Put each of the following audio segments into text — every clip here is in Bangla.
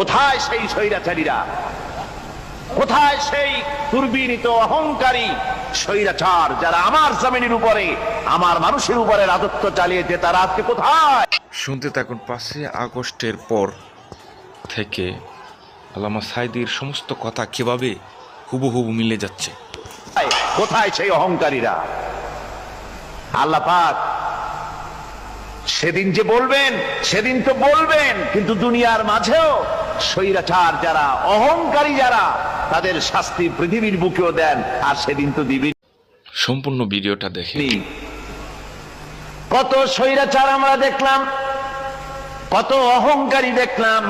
কোথায় সেই স্বৈরাচারীরা? কোথায় সেই দুর্বিনীত অহংকারী স্বৈরাচার যারা আমার জমিনের উপরে, আমার মানুষের উপরে রাজত্ব চালিয়েছে? তারা আজকে কোথায়? শুনতে থাকুন। 5ই আগস্টের পর থেকে আল্লামা সাঈদীর সমস্ত কথা কিভাবে হুবহু মিলে যাচ্ছে। কোথায় সেই অহংকারীরা? আল্লাহ পাক সেদিন যে বলবেন, সেদিন তো বলবেন, কিন্তু দুনিয়ার মাঝেও স্বৈরাচার যারা, অহংকারী যারা, তাদের শাস্তি পৃথিবীর বুকেও দেন, আর সেদিন তো দিবেন। সম্পূর্ণ ভিডিওটা দেখে। কত স্বৈরাচার আমরা দেখলাম, কত অহংকারী দেখলাম,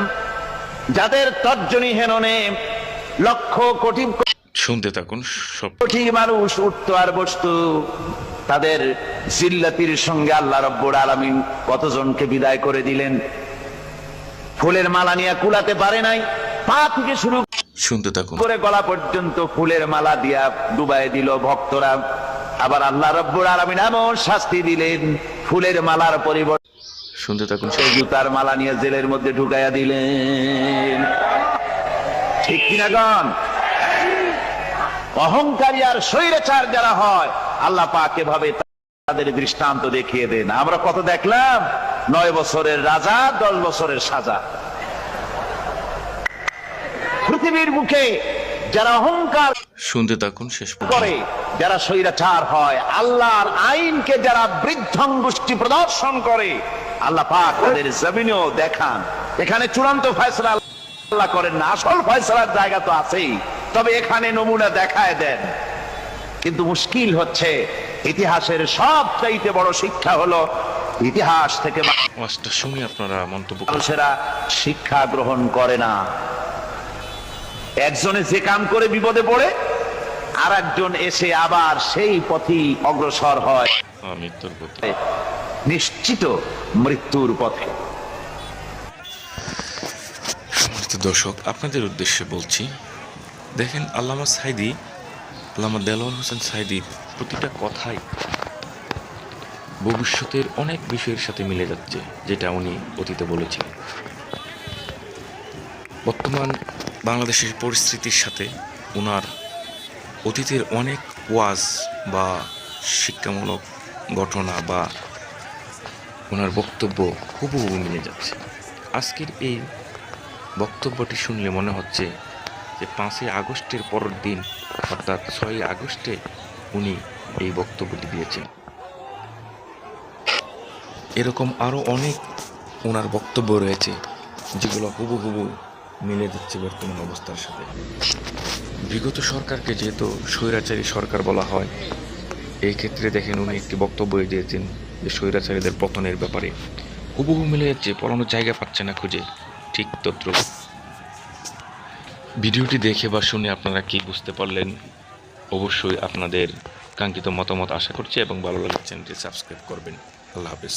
যাদের তর্জনী হেননে লক্ষ কোটি শুনতে থাকুন। সব কোটি মানুষ উঠতো আর বসতো। তাদের জিল্লাতির সঙ্গে আল্লাহ রব্বুল আলামিন কতজনকে বিদায় করে দিলেন। ফুলের মালা নিয়ে কুলাতে পারে নাই, পা থেকে শুরু শুনতে থাকুন করে গলা পর্যন্ত ফুলের মালা দিয়া ডুবাই দিল ভক্তরা। আবার আল্লাহ রব্বুল আলামিন এমন শাস্তি দিলেন, ফুলের মালার পরিবর্তে শুনতে থাকুন সেই জুতার মালা নিয়ে জেলের মধ্যে ঢুকাইয়া দিলেন। ঠিক কিনা গণ? অহংকারী আর স্বৈরাচার যারা হয়, আল্লাহ পাক এভাবে তাদের দৃষ্টান্ত দেখিয়ে দেন। আমরা কত দেখলাম, 9 বছরের রাজা, 10 বছরের সাজা। পৃথিবীর মুখে যারা অহংকার শুনতে থাকুন শেষ করে, যারা স্বৈরাচার হয়, আল্লাহর আইনকে যারা বৃদ্ধাঙ্গুষ্টি প্রদর্শন করে, আল্লাহ পাক তাদের জমিনেও দেখান। এখানে চূড়ান্ত ফয়সালা আল্লাহ করেন না, আসল ফয়সালার জায়গা তো আছেই, তবে এখানে নমুনা দেখায় দেন। কিন্তু মুশকিল হচ্ছে, ইতিহাসের সবচাইতে বড় শিক্ষা হলো, ইতিহাস থেকে ওয়াজটা শুনে আপনারা মন্তব্য করুন। মানুষেরা শিক্ষা গ্রহণ করে না। একজনে যে কাম করে বিপদে পড়ে, আর একজন এসে আবার সেই পথেই অগ্রসর হয়, মৃত্যুর পথে। নিশ্চিত মৃত্যুর পথে। সম্মানিত দর্শক, আপনাদের উদ্দেশ্যে বলছি, দেখেন আল্লামা সাঈদী, আল্লামা দেলোয়ার হোসেন সাঈদীর প্রতিটা কথাই ভবিষ্যতের অনেক বিষয়ের সাথে মিলে যাচ্ছে, যেটা উনি অতীতে বলেছিলেন। বর্তমান বাংলাদেশের পরিস্থিতির সাথে ওনার অতীতের অনেক ওয়াজ বা শিক্ষামূলক ঘটনা বা ওনার বক্তব্য হুবহু মিলে যাচ্ছে। আজকের এই বক্তব্যটি শুনলে মনে হচ্ছে যে 5ই আগস্টের পরের দিন, অর্থাৎ 6ই আগস্টে উনি এই বক্তব্যটি দিয়েছেন। এরকম আরও অনেক ওনার বক্তব্য রয়েছে যেগুলো হুবহু মিলে যাচ্ছে বর্তমান অবস্থার সাথে। বিগত সরকারকে যেহেতু স্বৈরাচারী সরকার বলা হয়, এই ক্ষেত্রে দেখেন উনি একটি বক্তব্য দিয়েছেন যে স্বৈরাচারীদের পতনের ব্যাপারে হুবহু মিলে যাচ্ছে, পড়ানোর জায়গা পাচ্ছে না খুঁজে। ঠিক তদ্রুপ। ভিডিওটি দেখে বা শুনে আপনারা কি বুঝতে পারলেন, অবশ্যই আপনাদের কাঙ্ক্ষিত মতামত আশা করছি, এবং ভালো লাগলে চ্যানেলটি সাবস্ক্রাইব করবেন। আল্লাহ হাফেজ।